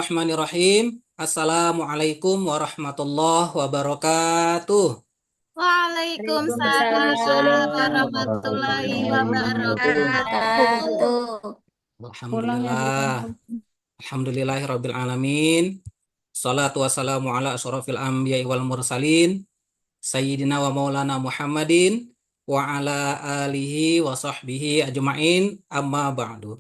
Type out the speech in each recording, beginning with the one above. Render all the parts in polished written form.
Bismillahirrahmanirrahim. Assalamualaikum warahmatullahi wabarakatuh. Waalaikumsalam Waalaikumsalam warahmatullahi warahmatullahi wabarakatuh. wabarakatuh. Pulang ya beli Alhamdulillah. handphone. Alhamdulillahirabbil alamin. Salatu wassalamu ala asyrafil anbiya'i wal mursalin sayyidina wa maulana Muhammadin wa ala alihi wa sahbihi ajma'in amma ba'du.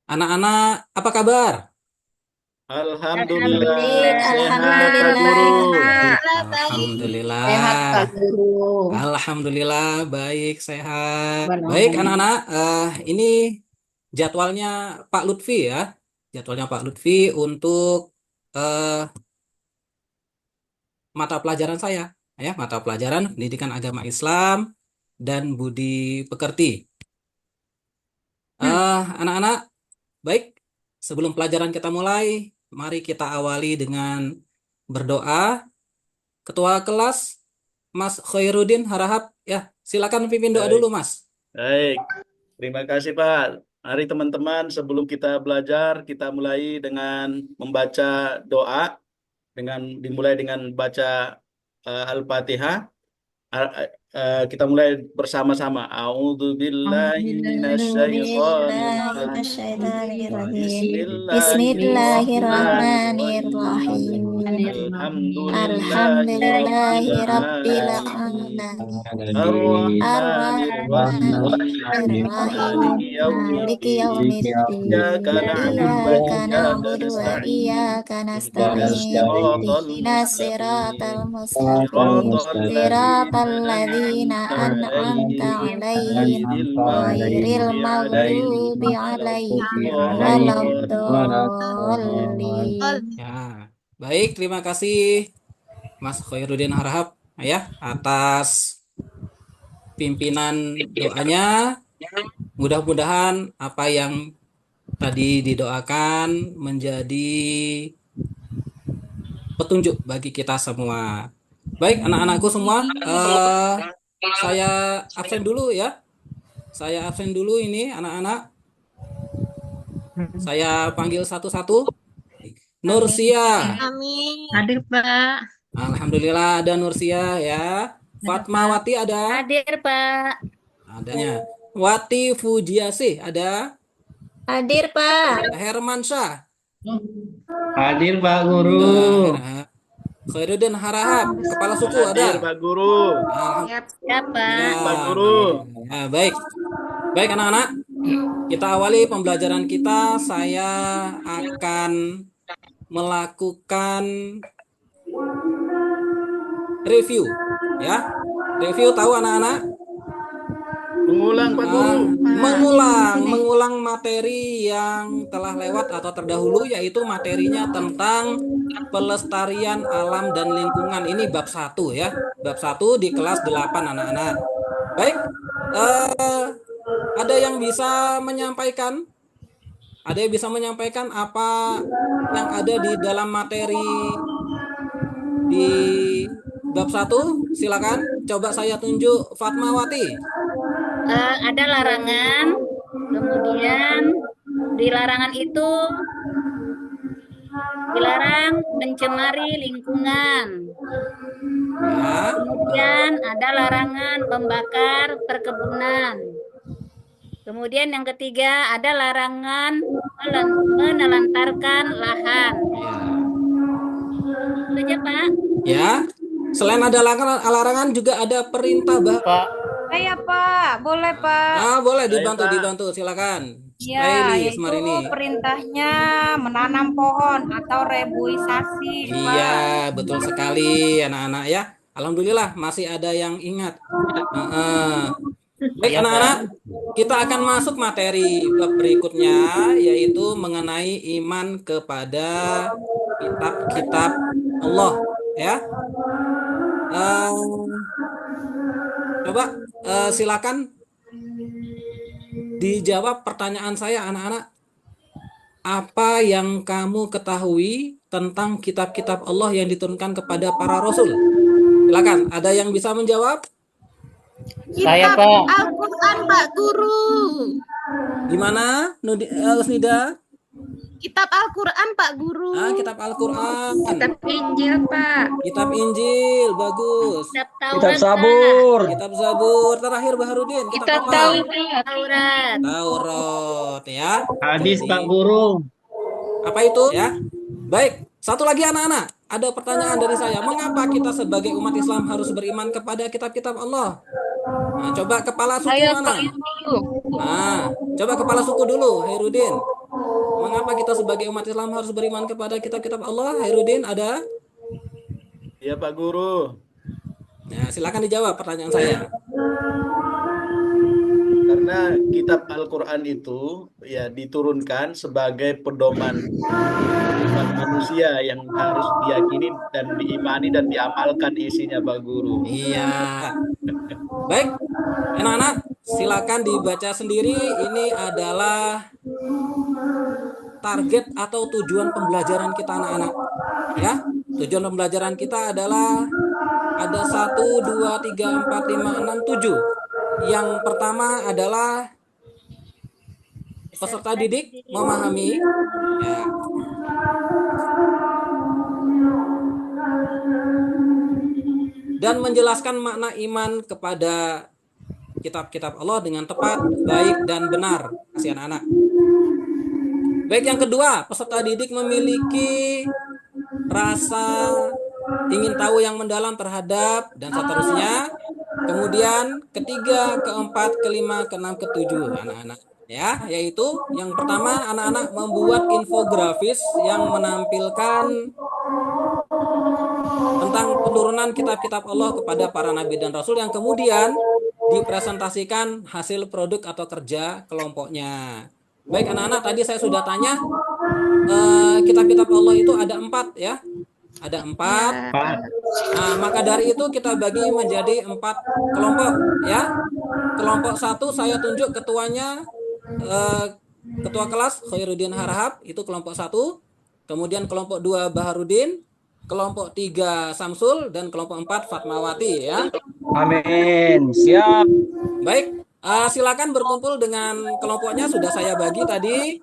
Anak-anak, apa kabar? Alhamdulillah, sehat Pak Alhamdulillah, Guru. Alhamdulillah. Sehat Pak Guru. Alhamdulillah baik sehat. Bang Baik Ahmad. anak-anak, ini jadwalnya Pak Lutfi ya. Jadwalnya Pak Lutfi untuk eh, mata pelajaran saya ya, mata pelajaran Pendidikan Agama Islam dan Budi Pekerti. Anak-anak, baik. Sebelum pelajaran kita mulai, mari kita awali dengan berdoa. Ketua kelas Mas Khairuddin Harahap ya, silakan pimpin doa Baik, dulu Mas. baik. Terima kasih Pak. Mari teman-teman, sebelum kita belajar, kita mulai dengan membaca doa, dimulai dengan baca Al-Fatihah. Kita mulai bersama-sama. A'udzubillahi minasyaitonirrajim. Bismillahirrahmanirrahim. Alhamdulillahirabbil Alhamdulillahirabbil Ar-Rahmanir-Rahim. Maliki yaumiddin. Iyyaka na'budu wa Iyyaka iyyaka na'budu wa nasta'in. iyyaka nasta'in. Ihdinash-shiratal Ihdinas siratal mustaqim. Shiratal Siratal ladzina an'amta alaihim ghairil maghdubi alaihim waladdallin. Ya, baik, terima kasih Mas Khairuddin Harahap ya atas pimpinan doanya. Mudah-mudahan apa yang tadi didoakan menjadi petunjuk bagi kita semua. Baik, anak-anakku semua, saya absen dulu ya. Saya absen dulu ini anak-anak. Saya panggil satu-satu. Nursia. Amin. Hadir Pak. Alhamdulillah ada Nursia ya. Fatmawati ada? Hadir Pak. Adanya. Wati Fujiasih ada? Hadir Pak. Hermansyah. Hadir Pak Guru. Khairuddin Harahap, kepala suku Hadir ada? Pak Guru. Siapa? Pak Guru. Ya, baik. Baik anak-anak, kita awali pembelajaran kita. Saya akan melakukan review ya. Review tahu anak-anak? Mengulang Pak Guru. Mengulang materi yang telah lewat atau terdahulu, yaitu materinya tentang pelestarian alam dan lingkungan. Ini bab 1 ya. Bab 1 di kelas 8 anak-anak. Baik. Ada yang bisa menyampaikan? Ada yang bisa menyampaikan apa yang ada di dalam materi di bab 1? Silakan. Coba saya tunjuk Fatmawati. Ada larangan, kemudian di larangan itu dilarang mencemari lingkungan. Ya. Kemudian ada larangan membakar perkebunan. Kemudian yang ketiga ada larangan menelantarkan lahan. Ya. Itu aja Pak. Ya. Selain ada larangan juga ada perintah Pak. Iya Pak, boleh Pak. boleh Baik, dibantu, silakan. Iya, Laili yaitu Semarini. perintahnya menanam pohon atau reboisasi, Pak. Iya, betul sekali anak-anak ya. Alhamdulillah masih ada yang ingat. Baik anak-anak, kita akan masuk materi bab berikutnya, yaitu mengenai iman kepada kitab-kitab Allah ya. Coba silakan dijawab pertanyaan saya anak-anak. Apa yang kamu ketahui tentang kitab-kitab Allah yang diturunkan kepada para rasul? Silakan, ada yang bisa menjawab? Saya Pak. Al-Quran Pak Guru. Gimana, Usnida? Kitab Al-Quran, Pak Guru. Kitab Al-Quran. Kitab Injil, Pak. Kitab Injil, bagus. Kitab Kitab Taurat, Pak. Zabur. Kitab Zabur. Terakhir Baharudin, kitab Kitab apa? Taurat. Taurat. Taurat, ya. Hadis Jadi, Pak Guru. apa itu? Ya. Baik, satu lagi anak-anak. Ada pertanyaan dari saya. Mengapa kita sebagai umat Islam harus beriman kepada kitab-kitab Allah? Nah, coba kepala suku Ayo, mana? Pak Guru. Nah, coba kepala suku dulu, Hairudin. Mengapa kita sebagai umat Islam harus beriman kepada kitab-kitab Allah? Hairudin, ada? Ya Pak Guru. Ya, silakan dijawab pertanyaan saya. Karena kitab Al-Quran itu ya diturunkan sebagai pedoman kehidupan manusia yang harus diyakini dan diimani dan diamalkan isinya, Pak Guru. Iya. Baik, anak-anak, silakan dibaca sendiri. Ini adalah target atau tujuan pembelajaran kita anak-anak. Ya, tujuan pembelajaran kita adalah ada 1, 2, 3, 4, 5, 6, 7. Yang pertama adalah peserta didik memahami. Ya. Dan menjelaskan makna iman kepada kitab-kitab Allah dengan tepat, baik, dan benar. Kasih anak-anak. Baik, yang kedua, peserta didik memiliki rasa ingin tahu yang mendalam terhadap dan seterusnya. Kemudian ketiga, keempat, kelima, keenam, ketujuh, anak-anak. Ya, yaitu yang pertama, anak-anak membuat infografis yang menampilkan tentang penurunan kitab-kitab Allah kepada para nabi dan rasul yang kemudian dipresentasikan hasil produk atau kerja kelompoknya. Baik anak-anak, tadi saya sudah tanya kitab-kitab Allah itu ada 4 ya. Ada 4. Nah, maka dari itu kita bagi menjadi 4 kelompok ya. Kelompok 1 saya tunjuk ketuanya, ketua kelas Khairuddin Harahap, itu kelompok 1. Kemudian kelompok 2 Baharudin, kelompok 3 Samsul, dan kelompok 4 Fatmawati ya. Amin. Siap. Baik, silakan berkumpul dengan kelompoknya. Sudah saya bagi tadi.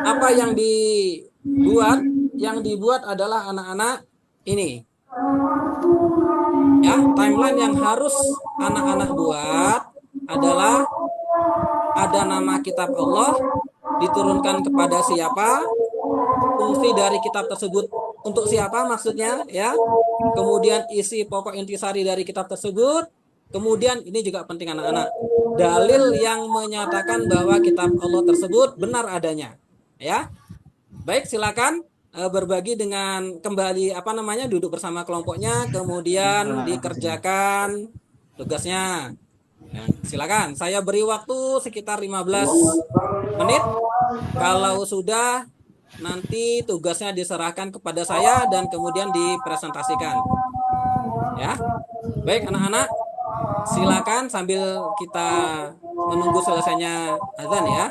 Apa yang dibuat? Yang dibuat adalah anak-anak ini. Ya, timeline yang harus anak-anak buat adalah ada nama kitab Allah, diturunkan kepada siapa, fungsi dari kitab tersebut untuk siapa maksudnya ya. Kemudian isi pokok intisari dari kitab tersebut. Kemudian ini juga penting anak-anak, dalil yang menyatakan bahwa kitab Allah tersebut benar adanya ya. Baik, silakan berbagi dengan kembali duduk bersama kelompoknya, kemudian dikerjakan tugasnya ya, silakan. Saya beri waktu sekitar 15 menit. Kalau sudah, nanti tugasnya diserahkan kepada saya dan kemudian dipresentasikan ya. Baik anak-anak, silakan sambil kita menunggu selesainya azan ya.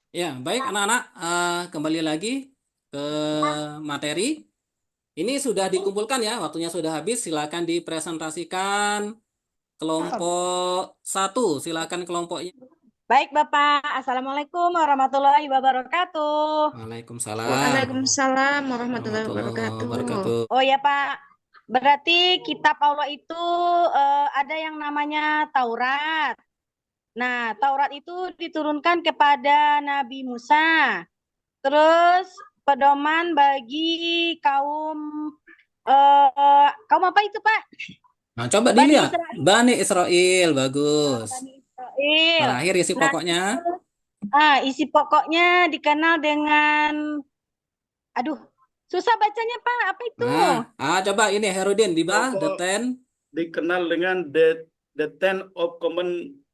Ya, baik anak-anak, kembali lagi ke materi. Ini sudah dikumpulkan ya, waktunya sudah habis. Silakan dipresentasikan kelompok 1. Silakan kelompoknya. Baik Bapak, Assalamualaikum warahmatullahi wabarakatuh. Waalaikumsalam. Waalaikumsalam warahmatullahi wabarakatuh. Oh ya Pak, berarti kitab Allah itu ada yang namanya Taurat. Nah, Taurat itu diturunkan kepada Nabi Musa. Terus pedoman bagi kaum apa itu Pak? Nah, coba dilihat. Bani Israel, bagus. Bani Israel. Terakhir isi pokoknya. Isi pokoknya dikenal dengan, aduh, susah bacanya Pak, apa itu? Nah, coba ini Herudin di bawah the 10. Dikenal dengan the 10 of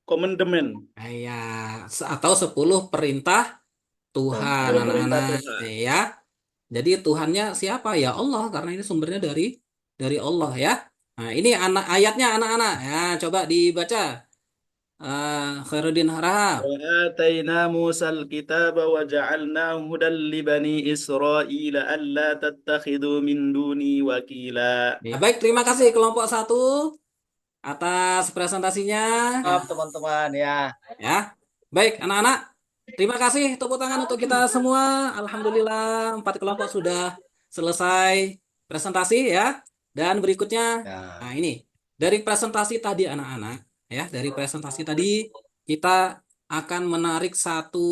commandment. Ya, atau 10 perintah Tuhan anak-anak ya. Jadi Tuhannya siapa? Ya Allah, karena ini sumbernya dari Allah ya. Nah, ini ayatnya anak-anak. Ya, coba dibaca. Khairuddin Harahap. Wa ataina Musal kitaba wa ja'alnahu hudan li bani Israil alla tattakhidhu min duni wakila. Ya, baik, terima kasih kelompok 1 atas presentasinya. Maaf teman-teman ya. Ya. Baik, anak-anak, Terima kasih tepuk tangan untuk kita semua. Alhamdulillah 4 kelompok sudah selesai presentasi ya. Dan berikutnya, nah ini dari presentasi tadi anak-anak ya, dari presentasi tadi kita akan menarik satu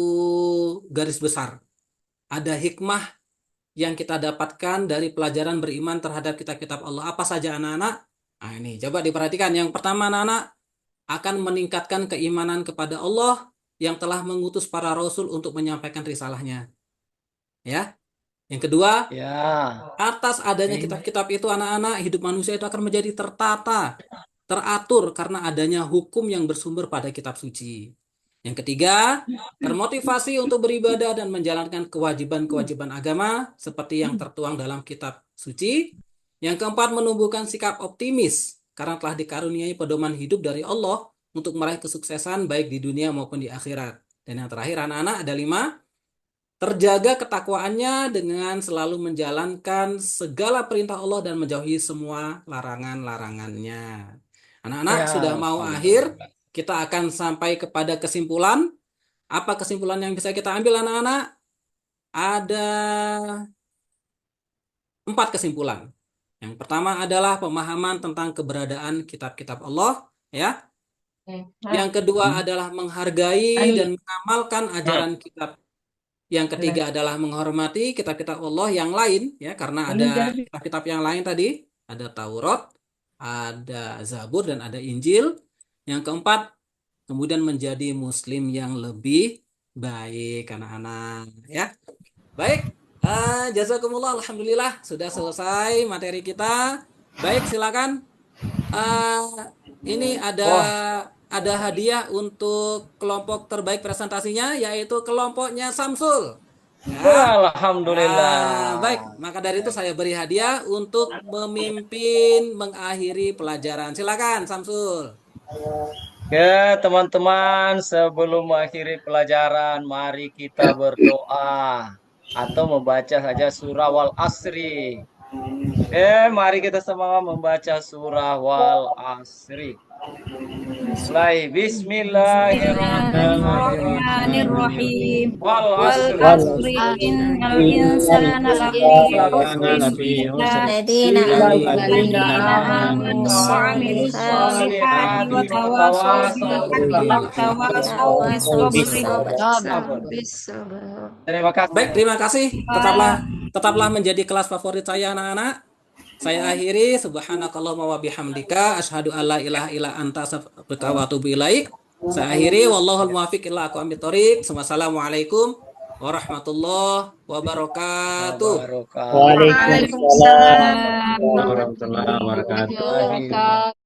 garis besar. Ada hikmah yang kita dapatkan dari pelajaran beriman terhadap kitab-kitab Allah. Apa saja anak-anak? Nah ini coba diperhatikan. Yang pertama anak-anak akan meningkatkan keimanan kepada Allah yang telah mengutus para rasul untuk menyampaikan risalahnya. Ya. Yang kedua, atas adanya kitab-kitab itu anak-anak, hidup manusia itu akan menjadi tertata, teratur karena adanya hukum yang bersumber pada kitab suci. Yang ketiga, termotivasi untuk beribadah dan menjalankan kewajiban-kewajiban agama seperti yang tertuang dalam kitab suci. Yang keempat, menumbuhkan sikap optimis karena telah dikaruniai pedoman hidup dari Allah untuk meraih kesuksesan baik di dunia maupun di akhirat. Dan yang terakhir anak-anak ada 5, terjaga ketakwaannya dengan selalu menjalankan segala perintah Allah dan menjauhi semua larangan-larangannya. Anak-anak sudah mau akhir, kita akan sampai kepada kesimpulan. Apa kesimpulan yang bisa kita ambil anak-anak? Ada 4 kesimpulan. Yang pertama adalah pemahaman tentang keberadaan kitab-kitab Allah, ya. Yang kedua adalah menghargai dan mengamalkan ajaran kitab. Yang ketiga adalah menghormati kitab-kitab Allah yang lain, ya, karena ada kitab-kitab yang lain tadi, ada Taurat, ada Zabur dan ada Injil. Yang keempat, kemudian menjadi muslim yang lebih baik anak-anak, ya. Baik, jazakumullah, alhamdulillah sudah selesai materi kita. Baik, silakan. Ini ada hadiah untuk kelompok terbaik presentasinya, yaitu kelompoknya Samsul. Ya. Alhamdulillah. Baik, maka dari itu saya beri hadiah untuk memimpin mengakhiri pelajaran. Silakan Samsul. Oke, teman-teman, sebelum mengakhiri pelajaran, mari kita berdoa atau membaca saja surah Wal Asri. Mari kita semua membaca surah Wal Asri. Bismillahirrahmanirrahim. Wal asri innal insana lafi ladina amanu wa amilus solihati wa tawasaw bis sabr. Terima kasih. Baik, terima kasih. Tetaplah menjadi kelas favorit saya anak-anak. Saya akhiri, subhanakallahumma wa bihamdika asyhadu alla ilaha illa anta astaghfiruka wa atubu ilaik. Saya akhiri, wallahul muwaffiq ila aqwamit thoriq. Wassalamualaikum warahmatullahi wabarakatuh. Waalaikumsalam warahmatullahi wabarakatuh.